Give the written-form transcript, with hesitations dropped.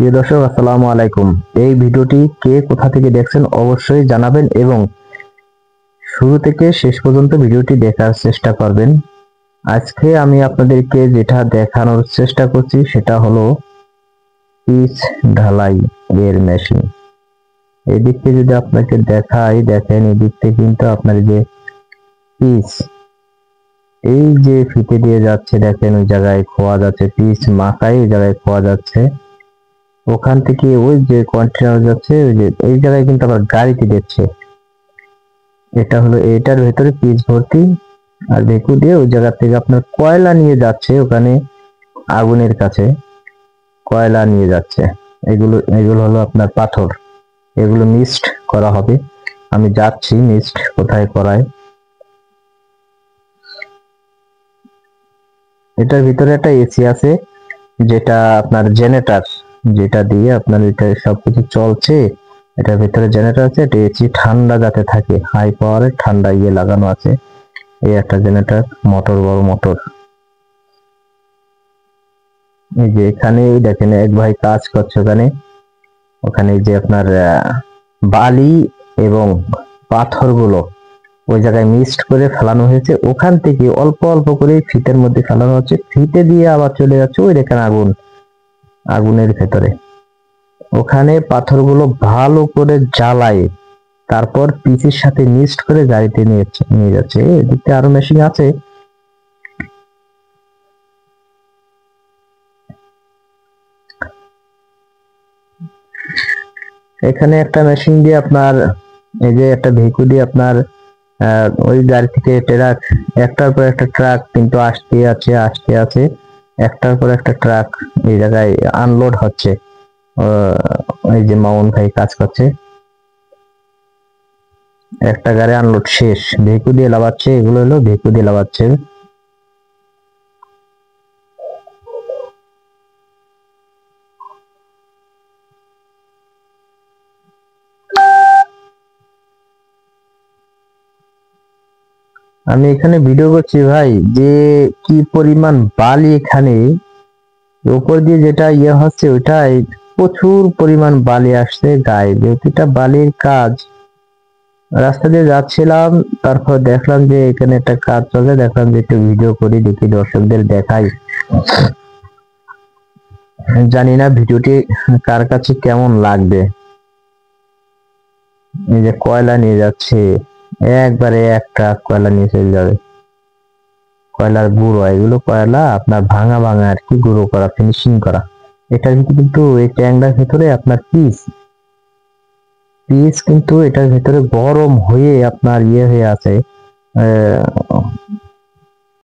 প্রিয় দর্শক, আসসালামু আলাইকুম। এই ভিডিওটি কে কোথা থেকে দেখছেন অবশ্যই জানাবেন এবং শুরু থেকে শেষ পর্যন্ত ভিডিওটি দেখার চেষ্টা করবেন। আজকে আমি আপনাদেরকে যেটা দেখানোর চেষ্টা করছি সেটা হলো পিচ ঢালাই এর মেশিন। এই দিক থেকে যদি আপনাকে দেখাই, দেখেন এই দিক থেকে কিন্তু আপনার যে পিচ, এই যে ফিতে দিয়ে যাচ্ছে, দেখেন ওই জায়গায় খোয়া যাচ্ছে, পিচ মাথায় এই জায়গায় খোয়া যাচ্ছে। ওখান থেকে ওই যে কন্টেনার যাচ্ছে, ওই যে এই জায়গায় কিন্তু আবার গাড়িতে দিচ্ছে। এটা হলো এটার ভেতরে পিচ ভর্তি, আর ভেকু দিয়ে ওই জায়গা থেকে আপনার কয়লা নিয়ে যাচ্ছে, ওখানে আগুনের কাছে কয়লা নিয়ে যাচ্ছে। এগুলো এগুলো হলো আপনার পাথর, এগুলো মিক্সড করা হবে। আমি যাচ্ছি মিক্সড কোথায় করায়। এটার ভিতরে একটা এসি আছে, যেটা আপনার জেনারেটর, যেটা দিয়ে আপনার এটা সবকিছু চলছে। এটার ভিতরে জেনারেটর আছে, এটা এসি ঠান্ডা যাতে থাকে, হাই পাওয়ারের ঠান্ডা লাগানো আছে। এই একটা জেনারেটর, মোটর, বড় মোটর। এই যে এখানে দেখেন এক ভাই কাজ করছে ওখানে। ওখানে যে আপনার বালি এবং পাথরগুলো ওই জায়গায় মিক্সড করে ফেলানো হয়েছে। ওখান থেকে অল্প অল্প করে ফিতের মধ্যে ফেলানো হচ্ছে, ফিতে দিয়ে আবার চলে যাচ্ছে ওই দেখেন আগুন, আগুনের ভেতরে। ওখানে পাথরগুলো ভালো করে জ্বালায়, তারপর পিচের সাথে মিক্সড করে গাড়িতে নিয়ে যাচ্ছে। এদিকে আরো মেশিন আছে। এখানে একটা মেশিন দিয়ে আপনার, এই যে একটা ভেহিকল দিয়ে আপনার ওই গাড়ি থেকে ট্রাক, একটার পর একটা ট্রাক কিন্তু আসতে আছে। একটার পর একটা ট্রাক এই জায়গায় আনলোড হচ্ছে। এই যে মামুন ভাই কাজ করছে, একটা গাড়ি আনলোড শেষ, ভেকু দিয়ে লাগাচ্ছে। এগুলো হলো ভেকু দিয়ে লাগাচ্ছে। আমি এখানে ভিডিও করছি ভাই, যে কি পরিমাণ বালি এখানে উপর দিয়ে যেটা হচ্ছে, ওইটাই প্রচুর পরিমাণ বালি আসছে গায়ে। যেটা বালির কাজ, রাস্তা দিয়ে যাচ্ছিলাম, তারপর দেখলাম যে এখানে একটা কাজ চলছে, দেখলাম যে একটু ভিডিও করি, দেখি দর্শকদের দেখাই। জানি না ভিডিওটি কার কাছে কেমন লাগবে। এই যে কয়লা নিয়ে যাচ্ছে, একবারে এক ট্রাক কয়লা নিয়ে চলে যাবে। কয়লার গুঁড়ো, এগুলো কয়লা আপনার ভাঙা ভাঙা আর কি, গুঁড়ো করা, ফিনিশিং করা। এটার কিন্তু এই ট্যাংটার ভেতরে আপনার পিচ পিচ কিন্তু এটার ভেতরে গরম হয়ে আপনার হয়ে আছে,